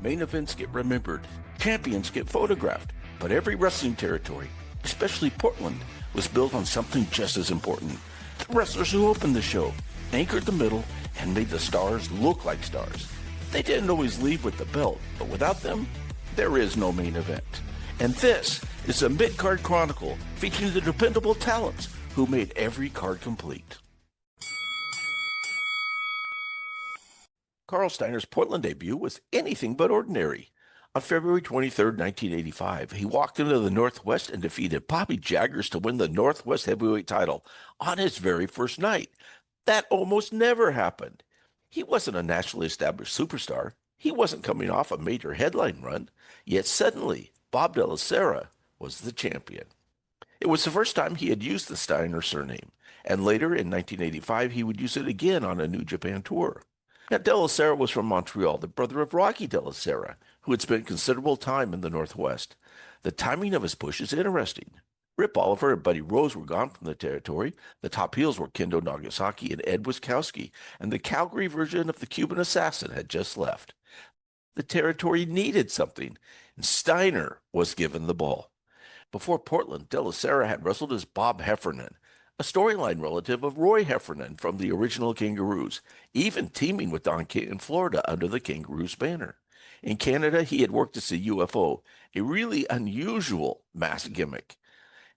Main events get remembered, champions get photographed, but every wrestling territory, especially Portland, was built on something just as important. The wrestlers who opened the show, anchored the middle, and made the stars look like stars. They didn't always leave with the belt, but without them, there is no main event. And this is the Mid-Card Chronicle, featuring the dependable talents who made every card complete. Carl Steiner's Portland debut was anything but ordinary. On February 23, 1985, he walked into the Northwest and defeated Bobby Jaggers to win the Northwest Heavyweight title on his very first night. That almost never happened. He wasn't a nationally established superstar. He wasn't coming off a major headline run. Yet suddenly, Bob De La Sera was the champion. It was the first time he had used the Steiner surname, and later in 1985 he would use it again on a New Japan tour. Now, De La Sera was from Montreal, the brother of Rocky De La Sera, who had spent considerable time in the Northwest. The timing of his push is interesting. Rip Oliver and Buddy Rose were gone from the territory. The top heels were Kendo Nagasaki and Ed Wiskowski, and the Calgary version of the Cuban Assassin had just left. The territory needed something, and Steiner was given the ball. Before Portland, De La Sera had wrestled as Bob Heffernan, a storyline relative of Roy Heffernan from the original Kangaroos, even teaming with Don King in Florida under the Kangaroos banner. In Canada, he had worked as a UFO, a really unusual mask gimmick.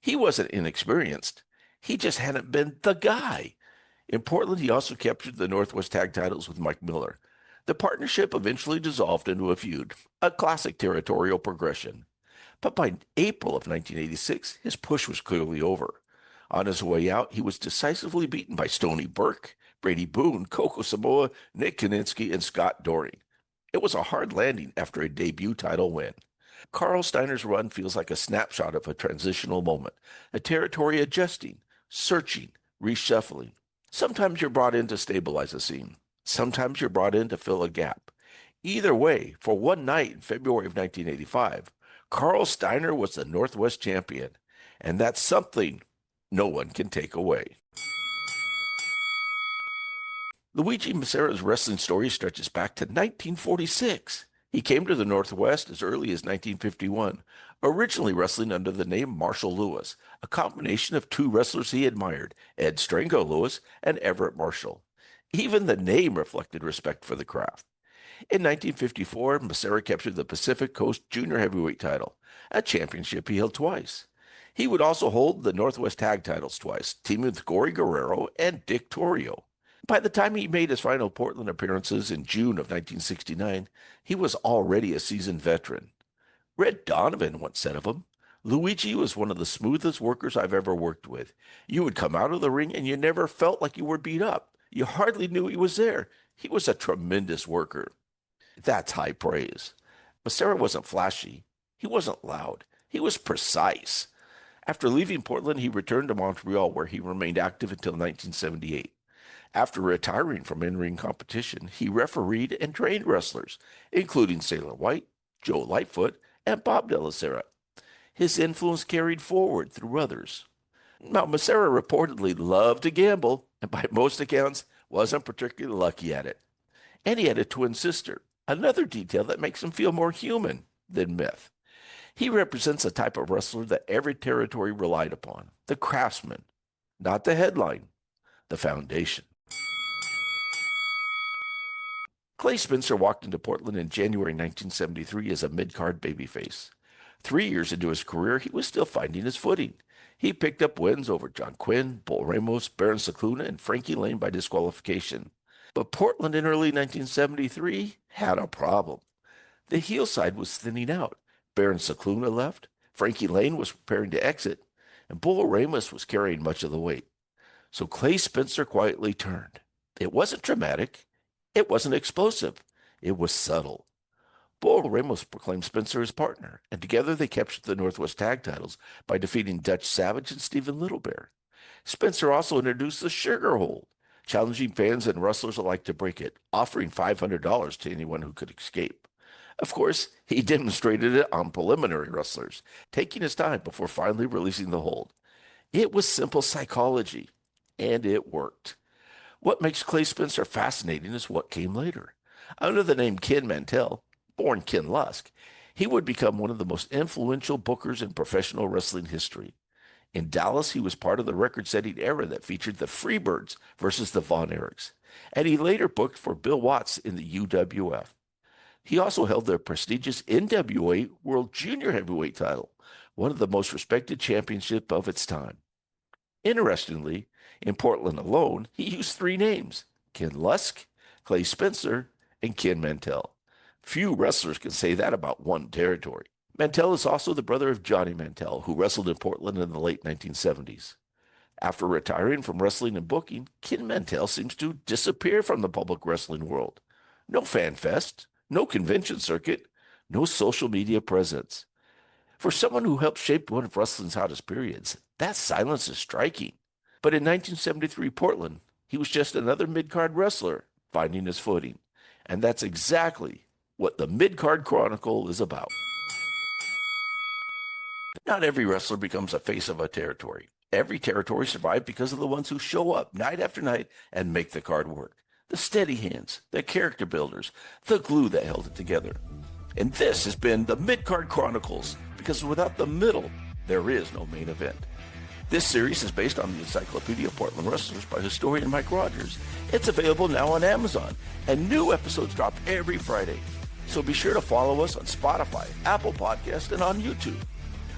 He wasn't inexperienced. He just hadn't been the guy. In Portland, he also captured the Northwest Tag titles with Mike Miller. The partnership eventually dissolved into a feud, a classic territorial progression. But by April of 1986, his push was clearly over. On his way out, he was decisively beaten by Stony Burke, Brady Boone, Coco Samoa, Nick Kininsky, and Scott Doring. It was a hard landing after a debut title win. Carl Steiner's run feels like a snapshot of a transitional moment, a territory adjusting, searching, reshuffling. Sometimes you're brought in to stabilize a scene. Sometimes you're brought in to fill a gap. Either way, for one night in February of 1985, Carl Steiner was the Northwest champion, and that's something no one can take away. Luigi Massera's wrestling story stretches back to 1946. He came to the Northwest as early as 1951, originally wrestling under the name Marshall Lewis, a combination of two wrestlers he admired, Ed Strango Lewis and Everett Marshall. Even the name reflected respect for the craft. In 1954, Massera captured the Pacific Coast Junior Heavyweight title, a championship he held twice. He would also hold the Northwest Tag titles twice, teaming with Gory Guerrero and Dick Torrio. By the time he made his final Portland appearances in June of 1969, he was already a seasoned veteran. Red Donovan once said of him, "Luigi was one of the smoothest workers I've ever worked with. You would come out of the ring and you never felt like you were beat up. You hardly knew he was there. He was a tremendous worker." That's high praise. Massera wasn't flashy. He wasn't loud. He was precise. After leaving Portland, he returned to Montreal, where he remained active until 1978. After retiring from in-ring competition, he refereed and trained wrestlers, including Sailor White, Joe Lightfoot, and Bob De La Sera. His influence carried forward through others. Now, Massera reportedly loved to gamble, and by most accounts, wasn't particularly lucky at it. And he had a twin sister, another detail that makes him feel more human than myth. He represents a type of wrestler that every territory relied upon, the craftsman, not the headline, the foundation. Clay Spencer walked into Portland in January 1973 as a mid-card babyface. 3 years into his career, he was still finding his footing. He picked up wins over John Quinn, Bull Ramos, Baron Cicluna, and Frankie Lane by disqualification. But Portland in early 1973 had a problem. The heel side was thinning out. Baron Cicluna left, Frankie Lane was preparing to exit, and Bull Ramos was carrying much of the weight. So Clay Spencer quietly turned. It wasn't dramatic. It wasn't explosive. It was subtle. Bull Ramos proclaimed Spencer his partner, and together they captured the Northwest Tag titles by defeating Dutch Savage and Stephen Littlebear. Spencer also introduced the Sugar Hold, challenging fans and wrestlers alike to break it, offering $500 to anyone who could escape. Of course, he demonstrated it on preliminary wrestlers, taking his time before finally releasing the hold. It was simple psychology, and it worked. What makes Clay Spencer fascinating is what came later. Under the name Ken Mantell, born Ken Lusk, he would become one of the most influential bookers in professional wrestling history. In Dallas, he was part of the record-setting era that featured the Freebirds versus the Von Erichs, and he later booked for Bill Watts in the UWF. He also held the prestigious NWA World Junior Heavyweight title, one of the most respected championships of its time. Interestingly, in Portland alone, he used three names: Ken Lusk, Clay Spencer, and Ken Mantell. Few wrestlers can say that about one territory. Mantell is also the brother of Johnny Mantell, who wrestled in Portland in the late 1970s. After retiring from wrestling and booking, Ken Mantell seems to disappear from the public wrestling world. No fan fest, no convention circuit, no social media presence. For someone who helped shape one of wrestling's hottest periods, that silence is striking. But in 1973 Portland, he was just another mid-card wrestler finding his footing. And that's exactly what the Mid-Card Chronicle is about. Not every wrestler becomes a face of a territory. Every territory survives because of the ones who show up night after night and make the card work. The steady hands, the character builders, the glue that held it together. And this has been the Mid-Card Chronicles, because without the middle, there is no main event. This series is based on the Encyclopedia of Portland Wrestlers by historian Mike Rogers. It's available now on Amazon, and new episodes drop every Friday. So be sure to follow us on Spotify, Apple Podcasts, and on YouTube.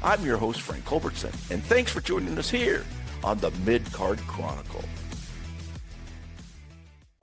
I'm your host, Frank Culbertson, and thanks for joining us here on the Mid-Card Chronicle.